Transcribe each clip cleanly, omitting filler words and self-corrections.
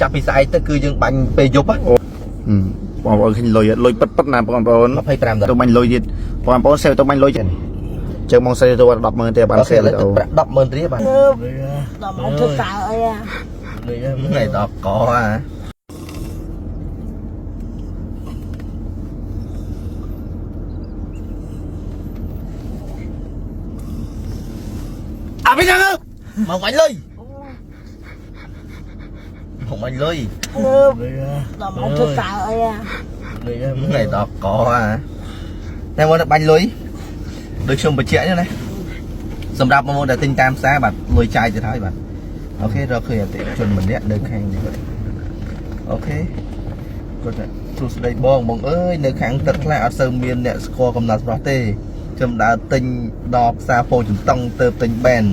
ចាប់ពីស្អែកទៅគឺយើងបាញ់ពេលយប់ហ៎បងប្អូនឃើញលុយលុយប៉ិតណាបងប្អូន25ទៅបាញ់លុយទៀតបងប្អូនសេវទៅបាញ់លុយចឹងជើងមកសេវទៅ100000ទេបានសេវទៅ100000រៀលបាទ100000ធ្វើតើអីថ្ងៃដល់កអាពីណាមកបាញ់លុយមកបាញ់លុយ100000ធ្វើតើអីថ្ងៃដល់កតែមកបាញ់លុយដូចខ្ញុំបញ្ជាក់ណាសម្រាប់បងដែលទិញតាមផ្សារបាទលុយចាយទៅហើយបាទអូខេរកឃើញអតិថិជនម្នាក់នៅខាងនេះបាទអូខេគាត់សួស្ដីបងអើយនៅខាងទឹកខ្លះអត់សូវមានអ្នកស្គាល់កំណត់ស្រស់ទេខ្ញុំដើរទិញដល់ផ្សារពោធិ៍ចន្ទង់ទៅទិញបែន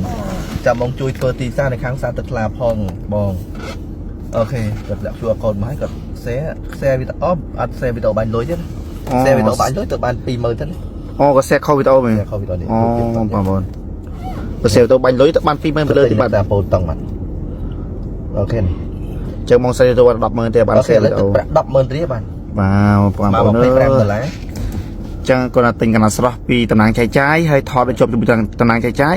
ចាំបងជួយធ្វើទីផ្សារនៅខាងផ្សារទឹកខ្លះផងបងអូខេគាត់ដាក់ QR code មកឲ្យគាត់ share វីដេអូអត់ share វីដេអូបាញ់លុយទេ share វីដេអូបាញ់លុយទៅបាន20000ទៅអូក៏ share ខុសវីដេអូមែនខុសវីដេអូនេះអូបងប្អូនបើ share ទៅបាញ់លុយទៅបាន20000ទៅលើទីបាទតាពោធិ៍តង់បាទអូខេជើងមកសេវទៅ100000ទេបាន share វីដេអូ100000រៀលបាទបាទបងប្អូន$25ចឹងគាត់ទិញកណ្ដាលស្រស់ពីតំណាងចែកចាយហើយថតបញ្ចប់ជាមួយតំណាងចែកចាយ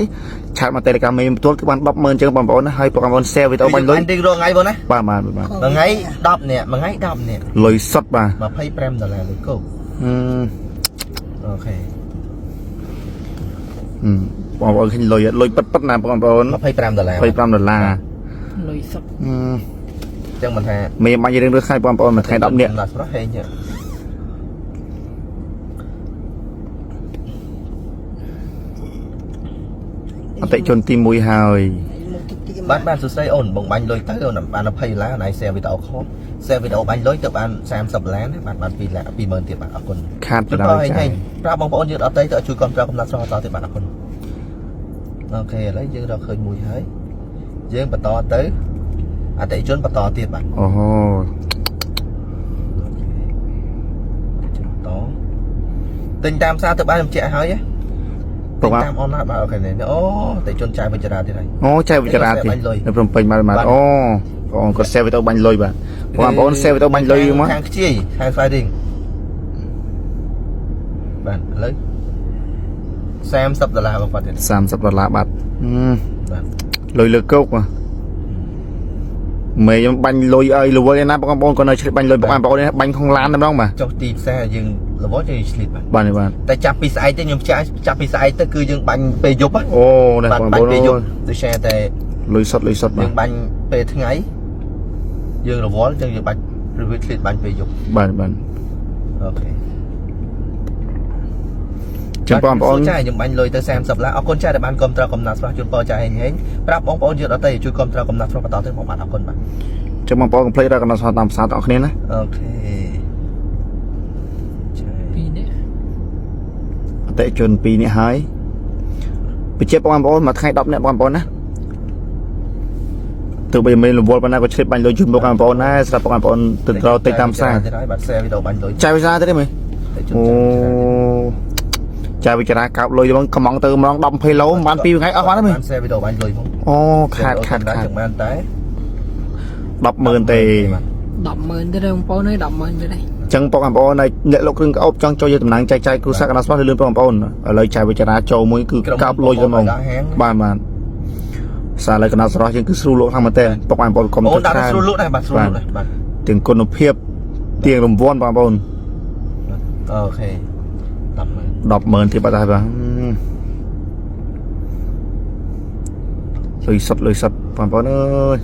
ឆាតមក Telegram មេផ្ទាល់គឺបាន100000ចឹងបងប្អូនណាហើយបងប្អូន share វីដេអូបាញ់លុយទីរងថ្ងៃបងណាបាទមួយថ្ងៃ10នាក់មួយថ្ងៃ10នាក់លុយសុទ្ធបាទ$25លុយគោកអូខេបងប្អូនឃើញលុយលុយប៉ិតណាបងប្អូន$25$25លុយសុទ្ធចឹងមិនថាមេបាញ់រឿងរឿងថ្ងៃបងប្អូនមួយថ្ងៃ10នាក់ស្រស់ហេងអតិជនទី1ហើយបានសួស្ដីអូនបងបាញ់លុយទៅអូនបាន$20ណៃ share វីដេអូខុស share វីដេអូបាញ់លុយទៅបាន$30ណាបាន20000ទៀតបាទអរគុណខាតបណ្ដោយចា៎ប្រាប់បងប្អូនយើងអត់ទៅជួយគ្រប់គ្រងកំណត់ស្រស់តទៀតបាទអរគុណអូខេឥឡូវយើងរកឃើញមួយហើយយើងបន្តទៅអតិជនបន្តទៀតបាទអូហូទិញតាមផ្សារទៅបានបញ្ជាក់ហើយតាមអនឡាញបាទអូខេនេះអូតែជនចាយវិចារាទៀតហើយអូចាយវិចារាទៀតនៅព្រំពេញបាទអូបងគាត់ share វីដេអូបាញ់លុយបាទបងប្អូន share វីដេអូបាញ់លុយមកខាងខ្ជាយខាង fighting បាទឥឡូវ$30បងប្អូនទៀត$30បាទលុយលើកោកបាទមេខ្ញុំបាញ់លុយឲ្យលវលឯណាបងប្អូនក៏នៅឆ្លៀតបាញ់លុយបងប្អូននេះបាញ់ក្នុងឡានតែម្ដងបាទចុះទីផ្សារយើងលវលយើងឆ្លៀតបាទតែចាប់ពីស្អែកទៅខ្ញុំចាប់ពីស្អែកទៅគឺយើងបាញ់ពេលយប់អូនេះបងប្អូនពេលយប់ដូចតែលុយសុទ្ធបាទយើងបាញ់ពេលថ្ងៃយើងរវល់យើងបាច់រៀបឆ្លៀតបាញ់ពេលយប់បាទអូខេចឹងបងប្អូនចាយខ្ញុំបាញ់លុយទៅ$30អរគុណចាយដែលបានគ្រប់គ្រងកំណត់ស្រស់ជូនពរចាយហេងប្រាប់បងប្អូនយើងអត់ទៅជួយគ្រប់គ្រងកំណត់ស្រស់បន្តទៅបងបាទអរគុណបាទចឹងបងប្អូនកុំភ្លេចរកកំណត់ស្រស់តាមផ្សារទាំងអស់គ្នាណាអូខេ2នាក់អតិជន2នាក់ហើយបញ្ជាក់បងប្អូនមួយថ្ងៃ10នាក់បងប្អូនណាទោះបីមិនរវល់ប៉ុណ្ណាក៏ឆ្លៀតបាញ់លុយជូនបងប្អូនដែរសម្រាប់បងប្អូនទៅត្រូវទិញតាមផ្សារបាទ share វីដេអូបាញ់លុយចាយវិសាទេមើលអូចាយវិចារាកោបលុយហ្មងកំងទៅម្ដង10-20 ឡូបាន2ថ្ងៃអស់បានទេមើល share វីដេអូបាញ់លុយហ្មងអូខាតបានតែ100000ទេ100000ទេបងប្អូនអើយ100000ទេអញ្ចឹងបងប្អូនអ្នកលក់គ្រឿងក្អោបចង់ចូលយកតំណែងចែកចាយគ្រូសាស្ត្រកណ្ដាលស្មោះលឿនបងប្អូនឥឡូវចាយវិចារាចូលមួយគឺកោបលុយហ្មងបាទសារលើកណ្ដាលស្រស់យើងគឺស្រួលលក់ខាងមែនទេបងប្អូនកុំទៅខានស្រួលលក់ដែរបាទស្រួលលក់ដែរបាទទាំងគុណភាពទាំងរង្វាន់បងប្អូនអូខេ100000ទៀតបាទបាទលុយសុទ្ធបងប្អូនអើយ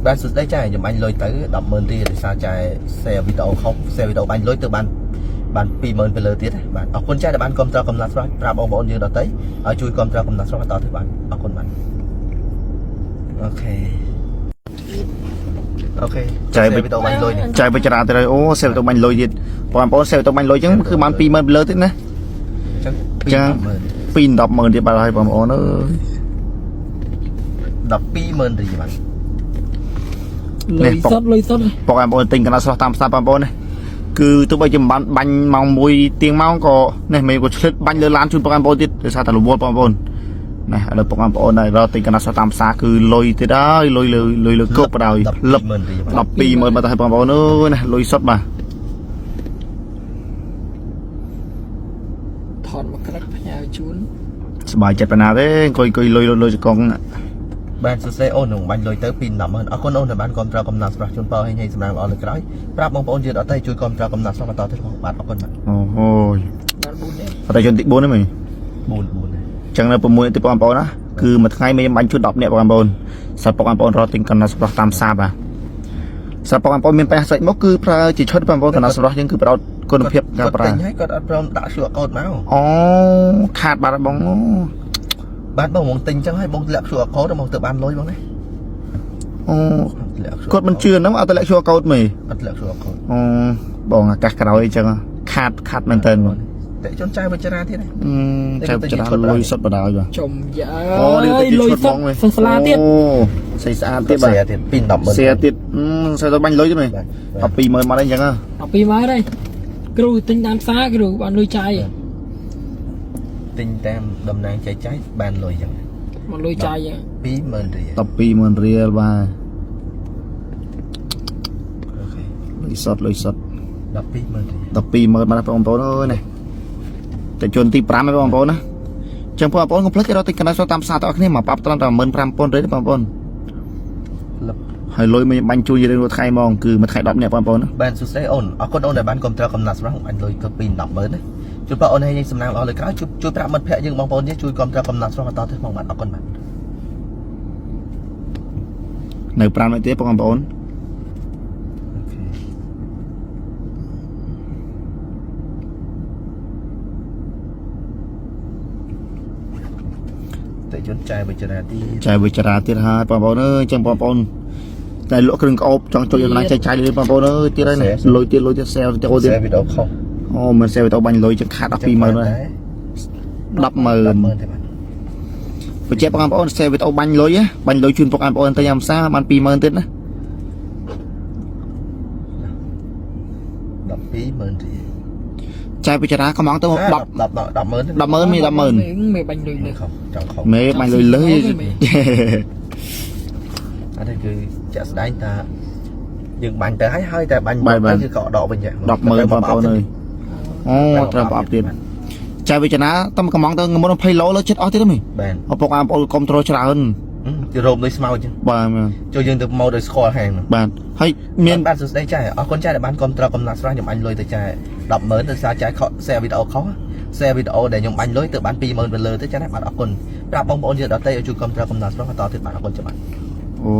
បាទសួស្ដីចាយខ្ញុំបាញ់លុយទៅ100000ទៀតដោយសារចាយ share វីដេអូខុស share វីដេអូបាញ់លុយទៅបាន20000ទៅលើទៀតបាទអរគុណចាយដែលបានគ្រប់គ្រងកំណត់ស្រស់ប្រាប់បងប្អូនយើងដទៃឲ្យជួយគ្រប់គ្រងកំណត់ស្រស់បន្តទៅបាទអរគុណបាទអូខេចាយវីដេអូបាញ់លុយចាយវិចារាទៅអូ share វីដេអូបាញ់លុយទៀតបងប្អូន share វីដេអូបាញ់លុយអញ្ចឹងគឺបាន20000ទៅលើទៀតណាអញ្ចឹង2100000ទៀតបាទហើយបងប្អូនអើយ120,000រៀលបាទលុយសុទ្ធបងប្អូនទិញកណ្ដាលស្រស់តាមផ្សារបងប្អូនណាគឺទោះបីជាមិនបានបាញ់ម៉ោង1ទៀងម៉ោងក៏នេះមេក៏ឆ្លិតបាញ់លើឡានជូនបងប្អូនទៀតដោយសារតែរវល់បងប្អូន nè là bọc anh bảo này rồi tình cái nào sao tam xa cứ lôi tới đó lôi cướp vào đời lập đập pi mới mà ta hay bảo nữa nè lôi sót mà ถอดมาคลักพญาชุน สบายใจปนาเด้coi lôiจะกอง បានសរសេរអូននឹងបាញ់លុយទៅពី100000អរគុណអូនដែលបានគ្រប់គ្រងកំណត់ស្រាប់ជូនពរឲ្យញ៉ៃសម្រាប់ល្អលើក្រោយប្រាប់បងប្អូនយើងអត់ទេជួយគ្រប់គ្រងកំណត់ស្រាប់បន្តទៅផងបាទអរគុណបាទ អូហូយ បាន4នេះ តែជនទី4ហ្នឹងមិញ 4 ចឹងនៅ6ទីបងប្អូនណាគឺមួយថ្ងៃមានបាញ់ជួយ10នាក់បងប្អូនសាប់បងប្អូនរត់ទិញកំណត់ស្រាប់តាមសាបសាប់បងប្អូនមានប្រេះស្អិចមកគឺប្រើជាឈុតបងប្អូនកំណត់ស្រាប់យើងគឺប្រោតគុណភាពការប្រើ ទិញហើយគាត់អត់ព្រមដាក់ QR code មក អូខាតបាត់បង បាទបងមកទិញចឹងហើយបងលាក់ QR code មកទៅបានលុយបងណា អូ លាក់ គាត់មិនជឿហ្នឹងអត់ទៅលាក់ QR code មេ អត់លាក់ QR code អូបងអាកាសក្រោយអញ្ចឹងខាតមែនតើបង តែជន់ចាយវិចារាទៀតណា ចៅច្រើនលុយសុទ្ធបដ ாய் បាទ ចំយ៉ា អូនេះទៅ លុយ ឈុត សុ ប ត ងវិញ សង្ស្លាទៀត អូស្អីស្អាតទៀតបាទ ទៀតពី100000 សៀទៀតស្អីទៅបាញ់លុយទៀតមែន120000មកអីចឹងហ៎ ដល់ពីមកហើយគ្រូទិញតាមផ្សារគ្រូបានលុយចាយ ទិញតាមតំណាងចែកចាយបានលុយចឹង មកលុយចាយចឹង 20000រៀល 12000រៀលបាទ អូខេ លុយសុទ្ធ 120,000រៀល 120,000បាទបងប្អូនអើយនេះតែជន់ទី5ហើយបងប្អូនណាចឹងបងប្អូនកុំភ្លេចគេរត់ទិញកណ្ដាលតាមផ្សារតើគ្នាមកប៉ាប់ត្រឹមតែ15000រៀលបងប្អូន លឹប ហើយលុយមិនបាញ់ជួយរៀងរាល់ថ្ងៃហ្មងគឺមួយថ្ងៃ10នាក់បងប្អូនណា បានសួស្ដីអូនអរគុណអូនដែលបានគ្រប់គ្រងកំណត់សម្រាប់បាញ់លុយទៅពី100000ណាជួយបងអូនឲ្យយើងសំណាងល្អលើក្រោយជួយប្រាប់មិត្តភ័ក្តិយើងបងប្អូនយើងជួយគ្រប់គ្រងកំណត់សម្រាប់បន្តទៅផងបាទអរគុណបាទ នៅ5នាទីបងប្អូន តែជន់ចាយវិចារាទី ចែកវិចារាទៀតហើយបងប្អូនអើយចឹងបងប្អូនតែលក់គ្រឿងក្អោបចង់ជួយយកកន្លែងចែកចាយលុយបងប្អូនអើយទៀតហើយនេះលុយទៀតសែលទៀតអូទៀត វីដេអូខុស អូមិនសែលទៅបាញ់លុយចឹងខាត120000ហើយ 100000 100000 ទេបាទ បញ្ជាក់បងប្អូនសែលវីដេអូបាញ់លុយបាញ់លុយជូនបងប្អូនទៅញ៉ាំផ្សារបាន20000ទៀតណា 120,000រៀល ចែកវិចារាកំងទៅ10 100,000 100000មាន មេបាញ់លុយលើ ខុសចង់ខុស មេបាញ់លុយលើ អត់ទេគឺចាក់ស្ដែងថាយើងបាញ់ទៅហើយតែបាញ់មកទៅគឺក៏ដកវិញចឹង 100000បងប្អូនអើយអូត្រូវប្រអប់ទៀតចែកវិចារាតំកំងទៅមុន20ឡូលើចិត្តអស់ទៀតហ្មង បាន អពុកបងប្អូនគ្រប់ត្រូលច្រើន ទៅរោមដូចស្មៅចឹង បាទ ចូលយើងទៅមកដោយស្គាល់ហាង បាទហើយមាន បានសួស្ដីចាយអរគុណចាយដែលបានគ្រប់គ្រងកំណត់ស្រស់ខ្ញុំបាញ់លុយទៅចាយ100000ទៅសារចាយខក share វីដេអូខុស share វីដេអូដែលខ្ញុំបាញ់លុយទៅបាន20000ទៅលើទៅចាយណាបាទអរគុណប្រាប់បងប្អូនយើងដទៃឲ្យជួយគ្រប់គ្រងកំណត់ស្រស់បន្តទៀតបាទអរគុណចាយបាទ អូ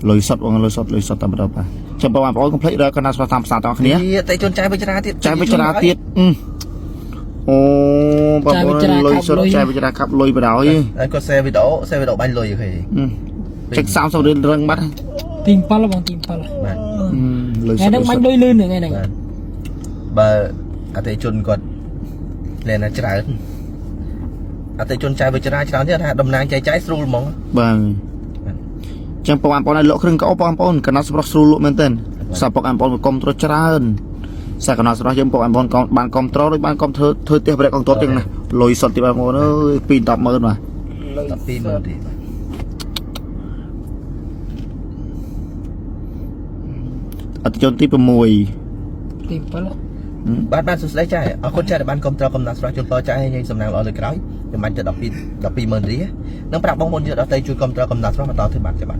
លុយសុទ្ធបងលុយសុទ្ធតែម្ដងបាទចាំបងប្អូនកុំភ្លេចរកកណ្ដាលស្រាប់តាមផ្សារតគ្នា តែជន់ចាយវិចារាទៀត ចែកវិចារាទៀតអូបងប្អូនលុយសុទ្ធចែកវិចារាកាប់លុយបដ ாய் ហើយក៏ share វីដេអូបាញ់លុយអូខេ ចេញ30រៀលរឹងបាត់ ទី7បងទី7 បាទ លុយ ថ្ងៃ សុទ្ធ ហ្នឹងបាញ់លុយលឿនថ្ងៃហ្នឹង បាទបើអតិជនគាត់លែណាច្រើនអតិជនចាយវិចារាច្រើនទៀតថាតំណាងចែកចាយស្រួលហ្មង បាទចឹងបងប្អូនឲ្យលក់គ្រឿងកោបងប្អូនកណ្ដាលស្រុះស្រួលលក់មែនទែនសាប់បងប្អូនមកគ្រប់ត្រូលច្រើនសាកណ្ដាលស្រុះយើងបងប្អូនបានគ្រប់ត្រូលដូចបានគ្រប់ធ្វើផ្ទះប្រេកកងទ័ពចឹងណាលុយសុទ្ធទីបងប្អូនអើយ210,000បាទ 120000រៀល អតិជនទី6 ទី7 បាទសួស្ដីចាយអរគុណចាយដែលបានគ្រប់គ្រងកំណត់ស្រស់ជូនពរចាយឲ្យយើងសំណាងល្អលើក្រោយខ្ញុំបាញ់ទៅ12,000រៀលនឹងប្រាប់បងប្អូនយើងដទៃជួយគ្រប់គ្រងកំណត់ស្រស់បន្តទៅបាទចាយបាទ